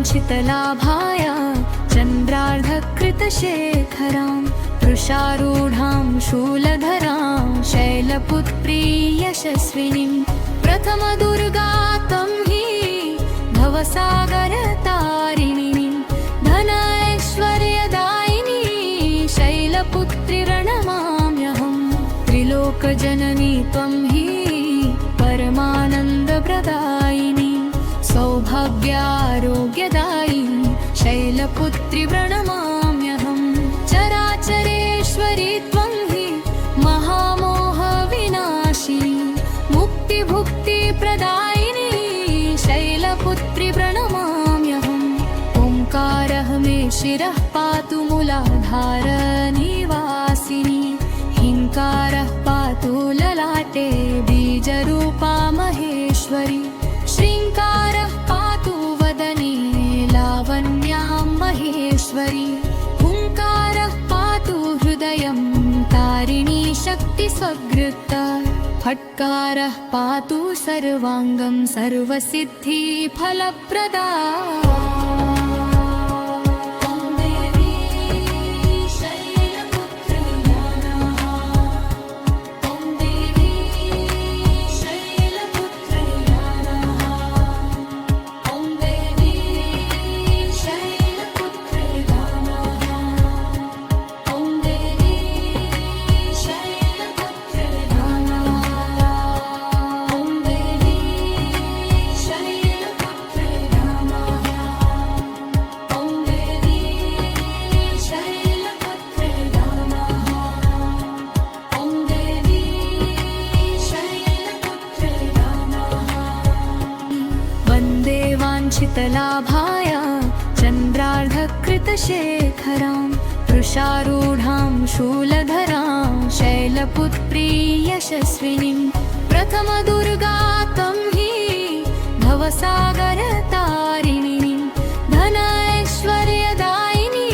वाञ्छितलाभाय चन्द्रार्धकृतशेखरां वृषारूढां शूलधरां शैलपुत्री यशस्विनीं प्रथमदुर्गां हि भवसागरतारिणीं धनैश्वर्यदायिनी शैलपुत्री प्रणमाम्यहं त्रिलोकजननी त्वं हि परमानन्दप्रदायिनी सौभाग्यारोग्यदायिनी शैलपुत्री प्रणमाम्यहं चराचरेश्वरी त्वं हि महामोहविनाशिनी मुक्तिभुक्तिप्रदायिनी शैलपुत्री प्रणमाम्यहम् ओङ्कारः मे शिरः पातु मूलाधारनिवासिनी हिङ्कारः पातु ललाटे बीजरूपा महेश्वरी श्रीङ्कारः पातु वदने लावण्यां महेश्वरी हुङ्कारः पातु हृदयं तारिणी शक्तिस्वगृता फट्कारः पातु सर्वाङ्गं सर्वसिद्धिफलप्रदा वाञ्छितलाभाय चन्द्रार्धकृतशेखरां वृषारूढां शूलधरां शैलपुत्री यशस्विनीं प्रथमदुर्गां हि भवसागरतारिणीं धनैश्वर्यदायिनी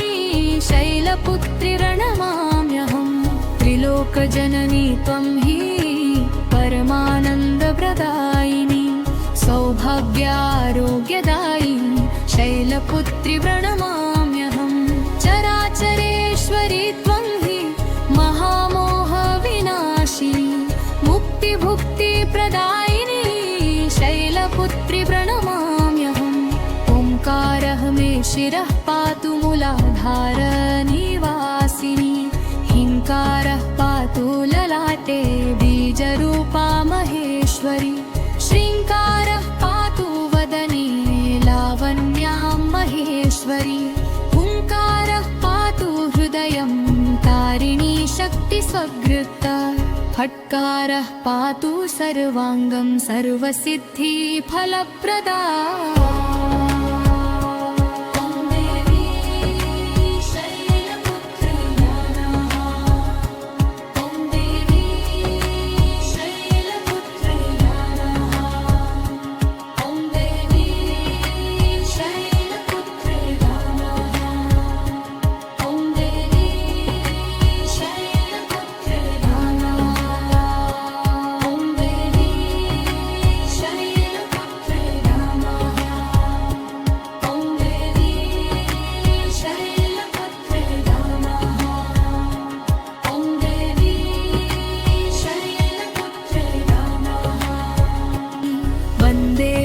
शैलपुत्री प्रणमाम्यहं त्रिलोकजननी त्वं हि परमानन्दप्रदायिनी सौभाग्यारोग्यदायिनी शैलपुत्री प्रणमाम्यहं चराचरेश्वरी त्वं हि महामोहविनाशिनी मुक्तिभुक्तिप्रदायिनी शैलपुत्री प्रणमाम्यहम् ओङ्कारः मे शिरः पातु मूलाधारनिवासिनी हिङ्कारः पातु ललाटे बीजरूपा महेश्वरी श्रीङ्कारः पातु वदने लावण्यां महेश्वरी हुङ्कारः पातु हृदयं तारिणी शक्तिस्वगृता फट्कारः पातु सर्वाङ्गं सर्वसिद्धिफलप्रदा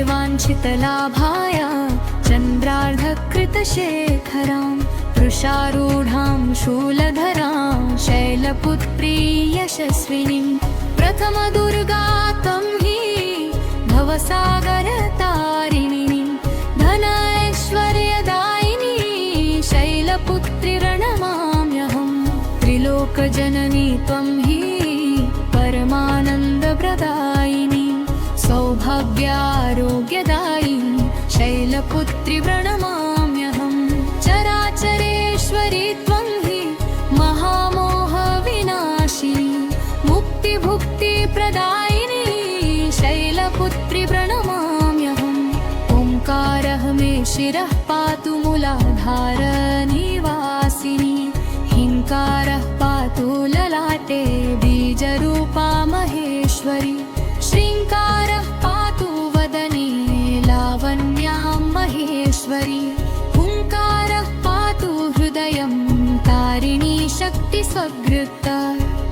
वाञ्छितलाभाय चन्द्रार्धकृतशेखरां वृषारूढां शूलधरां शैलपुत्री यशस्विनीं प्रथमदुर्गां हि भवसागरतारिणीं धनैश्वर्यदायिनी शैलपुत्री प्रणमाम्यहं त्रिलोकजननी त्वं हि परमानन्दप्रदायिनी सौभाग्यारोग्यदायिनी शैलपुत्री प्रणमाम्यहं चराचरेश्वरी त्वं हि महामोहविनाशिनी मुक्तिभुक्तिप्रदायिनी शैलपुत्री प्रणमाम्यहम् ओङ्कारः मे शिरः पातु मूलाधारनिवासिनी हिङ्कारः पातु ललाटे बीजरूपा महेश्वरी श्रीङ्कारः पातु वदने लावण्यां महेश्वरी स्वगृता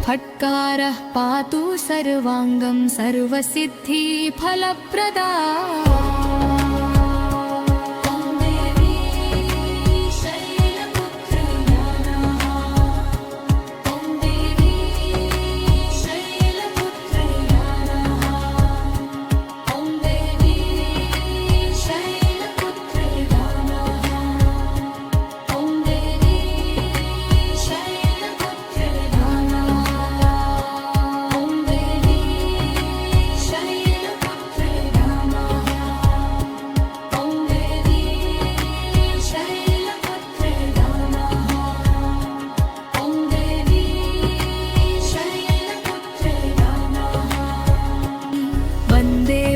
फट्कारः पातु सर्वाङ्गं सर्वसिद्धिफलप्रदा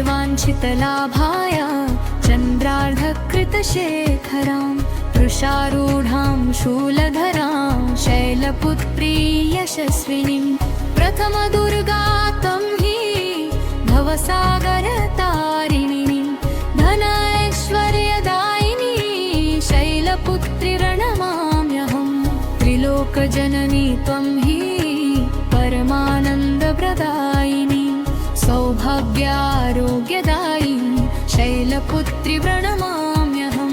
वाञ्छितलाभाय चन्द्रार्धकृतशेखरां वृषारूढां शूलधरां शैलपुत्री यशस्विनीं प्रथमदुर्गातं हि भवसागरतारिणीं धनैश्वर्यदायिनी शैलपुत्री प्रणमाम्यहं त्रिलोकजननी त्वं हि परमानन्दप्रदायिनी सौभाग्यारोग्यदायिनी शैलपुत्री प्रणमाम्यहं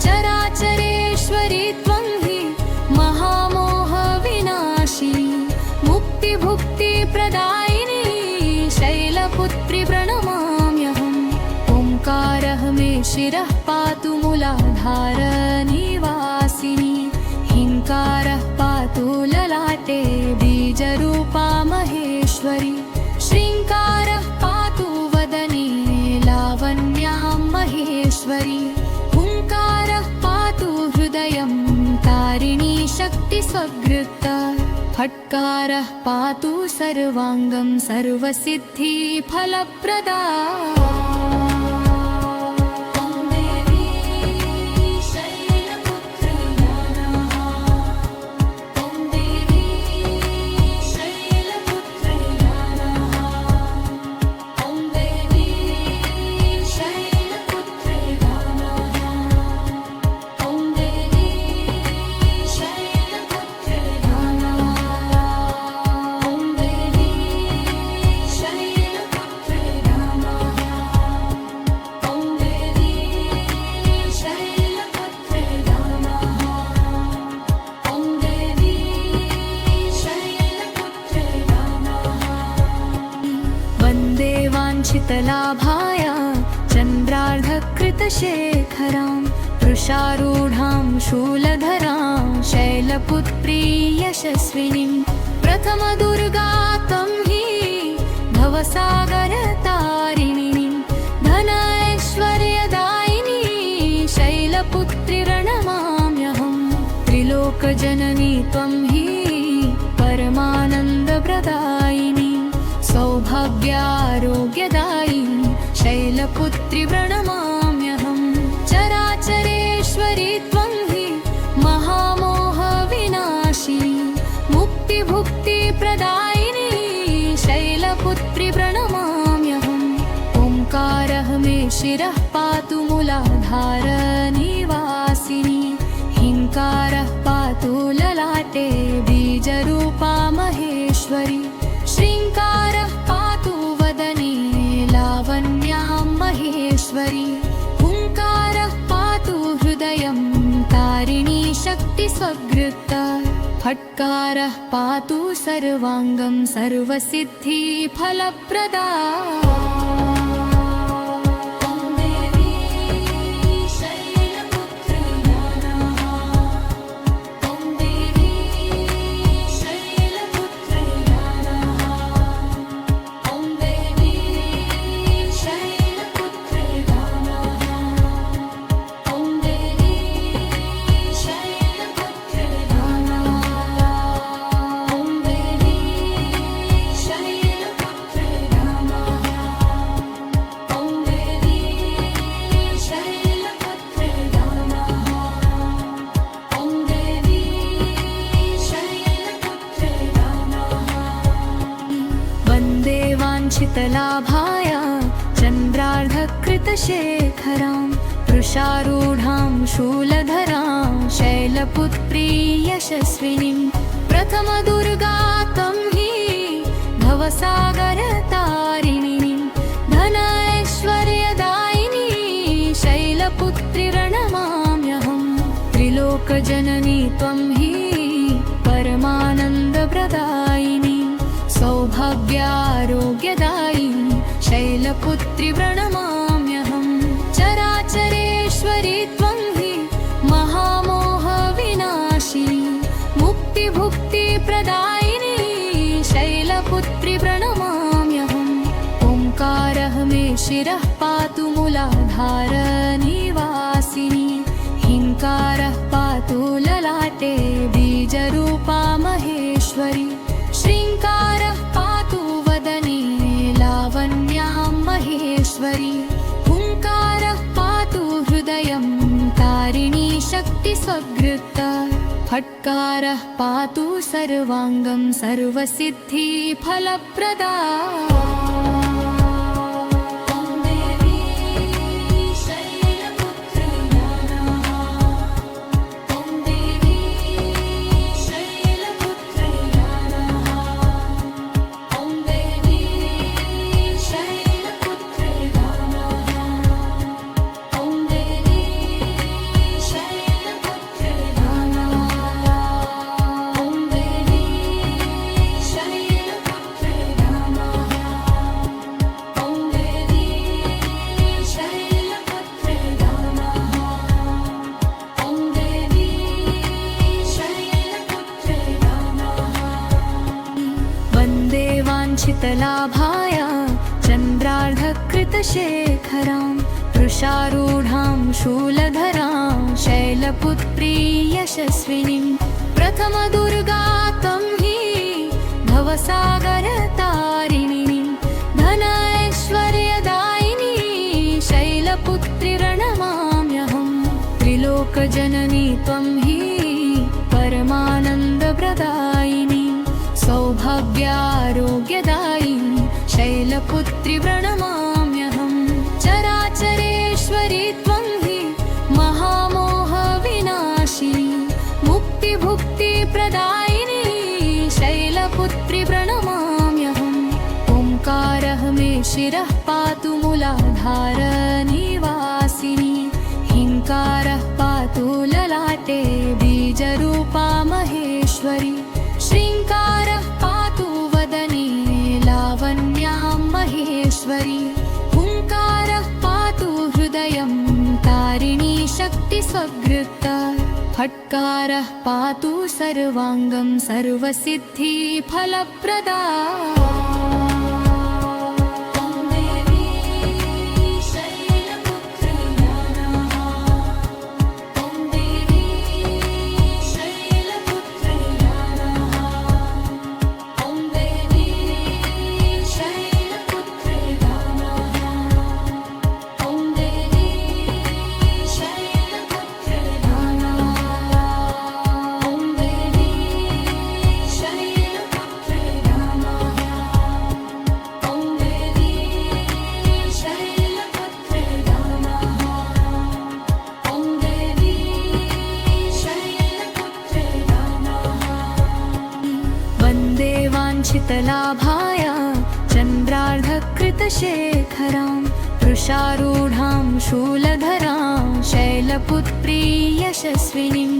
चराचरेश्वरी त्वं हि महामोहविनाशिनी मुक्तिभुक्तिप्रदायिनी शैलपुत्री प्रणमाम्यहम् ओङ्कारः मे शिरः पातु मूलाधारनिवासिनी हिङ्कारः पातु ललाटे बीजरूपा महेश्वरी श्रीङ्कारः पातु वदने लावण्यां महेश्वरी हुङ्कारः पातु हृदयं तारिणी शक्तिस्वगृता फट्कारः पातु सर्वाङ्गं सर्वसिद्धिफलप्रदा वाञ्छितलाभाय चन्द्रार्धकृतशेखरां वृषारूढां शूलधरां शैलपुत्री यशस्विनीं प्रथमदुर्गातं हि भवसागरतारिणीं धनैश्वर्यदायिनी शैलपुत्री प्रणमाम्यहं त्रिलोकजननी त्वं हि परमानन्दप्रदायिनी सौभाग्यारोग्यदायिनी शैलपुत्री प्रणमाम्यहं चराचरेश्वरी त्वं हि महामोहविनाशिनी मुक्तिभुक्तिप्रदायिनी शैलपुत्री प्रणमाम्यहम् ओङ्कारः मे शिरः पातु मूलाधारनिवासिनी हिङ्कारः पातु ललाटे बीजरूपा महेश्वरी श्रीङ्कारः पातु वदने लावण्यां महेश्वरी हुङ्कारः पातु हृदयं तारिणी शक्तिस्वगृता फट्कारः पातु सर्वाङ्गं सर्वसिद्धिफलप्रदा वाञ्छितलाभाय चन्द्रार्धकृतशेखरां वृषारूढां शूलधरां शैलपुत्री यशस्विनीं प्रथमदुर्गा तं हि भवसागरतारिणीं धन ऐश्वर्यदायिनी शैलपुत्री प्रणमाम्यहं त्रिलोकजननी त्वं हि परमानन्दप्रदायिनी सौभाग्यारोग्यदायिनी शैलपुत्री प्रणमाम्यहं चराचरेश्वरी त्वं हि महामोहविनाशिनी मुक्तिभुक्तिप्रदायिनी शैलपुत्री प्रणमाम्यहम् ओङ्कारः मे शिरः पातु मूलाधारनिवासिनी हिङ्कारः पातु ललाटे बीजरूपा महेश्वरी श्रीङ्कारः पातु वदने लावण्यां महेश्वरी हुङ्कारः पातु हृदयं तारिणी शक्तिस्वगृता फट्कारः पातु सर्वाङ्गं सर्वसिद्धिफलप्रदा वाञ्छितलाभाय चन्द्रार्धकृतशेखरां वृषारूढां शूलधरां शैलपुत्री यशस्विनीं प्रथमदुर्गा तं हि भवसागरतारिणीं धन ऐश्वर्यदायिनी शैलपुत्री प्रणमाम्यहं त्रिलोकजननी त्वं हि परमानन्दप्रदायिनी सौभाग्यारोग्यदायिनी शैलपुत्री प्रणमाम्यहं चराचरेश्वरी त्वं हि महामोहविनाशिनी मुक्तिभुक्तिप्रदायिनी शैलपुत्री प्रणमाम्यहम् ओङ्कारः मे शिरः पातु मूलाधारनिवासिनी हिङ्कारः पातु ललाटे बीजरूपा महेश्वरी श्रीङ्कारः पातु वदने लावण्यां महेश्वरी हुङ्कारः पातु हृदयं तारिणी शक्तिस्वगृता फट्कारः पातु सर्वाङ्गं सर्वसिद्धिफलप्रदा वाञ्छितलाभाय चन्द्रार्धकृतशेखरां वृषारूढां शूलधरां शैलपुत्री यशस्विनीं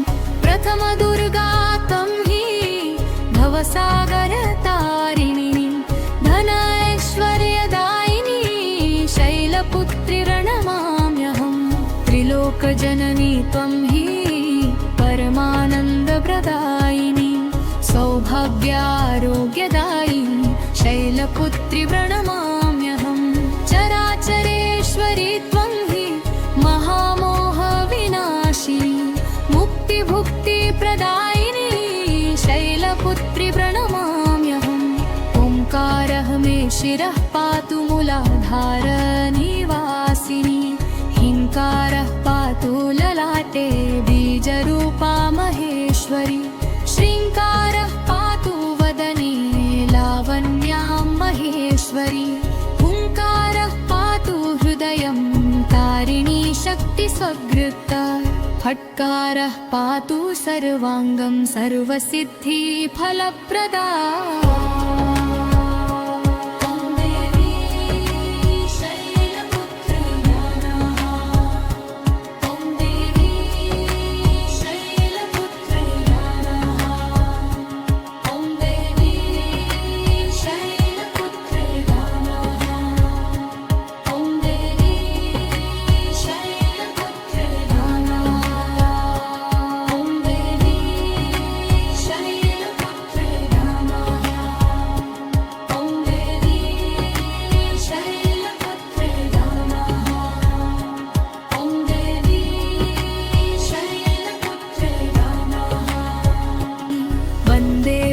प्रथमदुर्गा तं हि भवसागरतारिणीं धन ऐश्वर्यदायिनी शैलपुत्री प्रणमाम्यहं त्रिलोकजननी त्वं हि परमानन्दप्रदायिनी सौभाग्यारोग्यदायिनी शैलपुत्री प्रणमाम्यहं चराचरेश्वरी त्वं हि महामोहविनाशिनी मुक्तिभुक्तिप्रदायिनी शैलपुत्री प्रणमाम्यहम् ओङ्कारः मे शिरः पातु मूलाधारनिवासिनी हिङ्कारः पातु ललाटे बीजरूपा महेश्वरी श्रीङ्कारः पातु वदने लावण्यां महेश्वरी हुङ्कारः पातु हृदयं तारिणी शक्तिस्वगृता फट्कारः पातु सर्वाङ्गं सर्वसिद्धिफलप्रदा।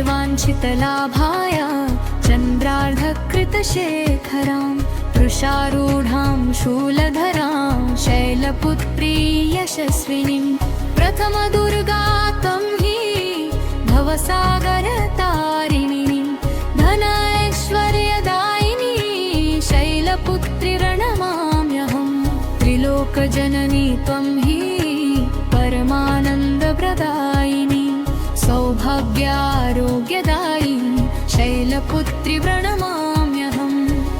वाञ्छितलाभाय चन्द्रार्धकृतशेखरां वृषारूढां शूलधरां शैलपुत्री यशस्विनीं प्रथमदुर्गां हि भवसागरतारिणीं धनैश्वर्यदायिनी शैलपुत्री प्रणमाम्यहं। त्रिलोकजननी त्वं हि परमानन्दप्रदायिनी सौभाग्यारोग्यदायिनी शैलपुत्री प्रणमाम्यहं।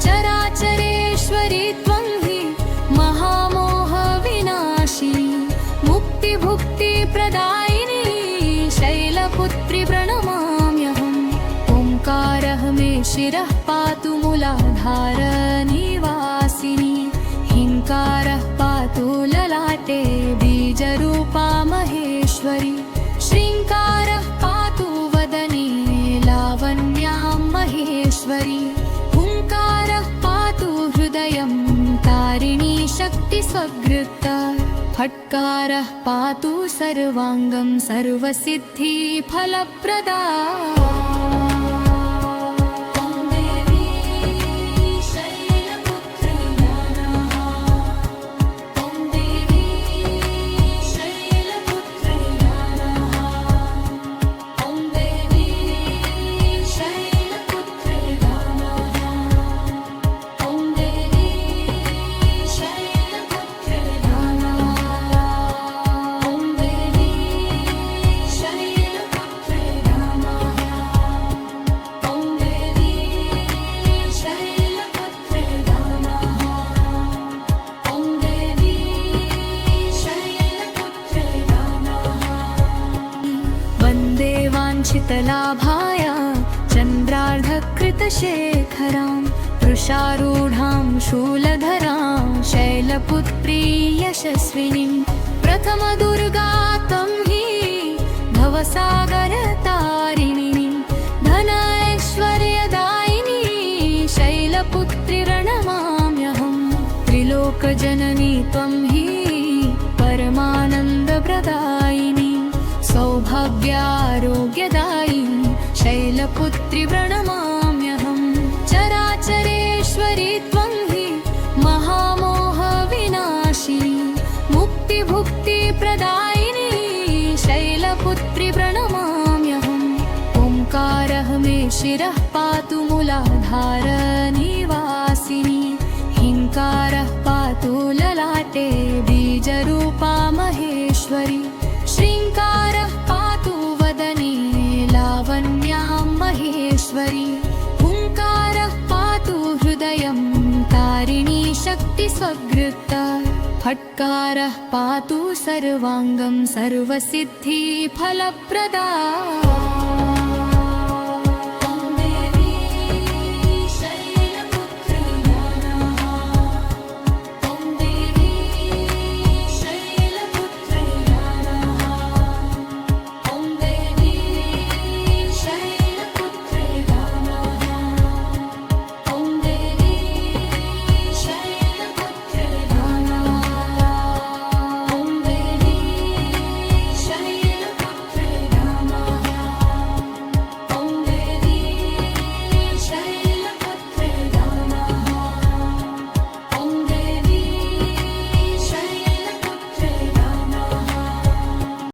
चराचरेश्वरी त्वं हि महामोहविनाशिनी मुक्तिभुक्तिप्रदायिनी शैलपुत्री प्रणमाम्यहम्। ओङ्कारः मे शिरः पातु मूलाधारनिवासिनी हिङ्कारः पातु ललाटे बीजरूपा महेश्वरी। श्रीङ्कारः पातु वदने लावण्यां महेश्वरी। हुङ्कारः पातु हृदयं तारिणी शक्तिस्वगृता। फट्कारः पातु सर्वाङ्गं सर्वसिद्धिफलप्रदा। वाञ्छितलाभाय चन्द्रार्धकृतशेखरां वृषारूढां शूलधरां शैलपुत्री यशस्विनीं प्रथमदुर्गां हि भवसागरतारिणीं धनैश्वर्यदायिनी शैलपुत्री प्रणमाम्यहं। त्रिलोकजननी त्वं हि परमानन्दप्रदायिनी सौभाग्यारोग्यदायिनी शैलपुत्री प्रणमाम्यहं। चराचरेश्वरी त्वं हि महामोहविनाशिनी मुक्तिभुक्तिप्रदायिनी शैलपुत्री प्रणमाम्यहम्। ओङ्कारः मे शिरः पातु मूलाधारनिवासिनी हिङ्कारः पातु ललाटे बीजरूपा महेश्वरी। श्रीङ्कारः पातु वदने लावण्यां महेश्वरी। हुङ्कारः पातु हृदयं तारिणी शक्तिस्वगृता। फट्कारः पातु सर्वाङ्गं सर्वसिद्धिफलप्रदा।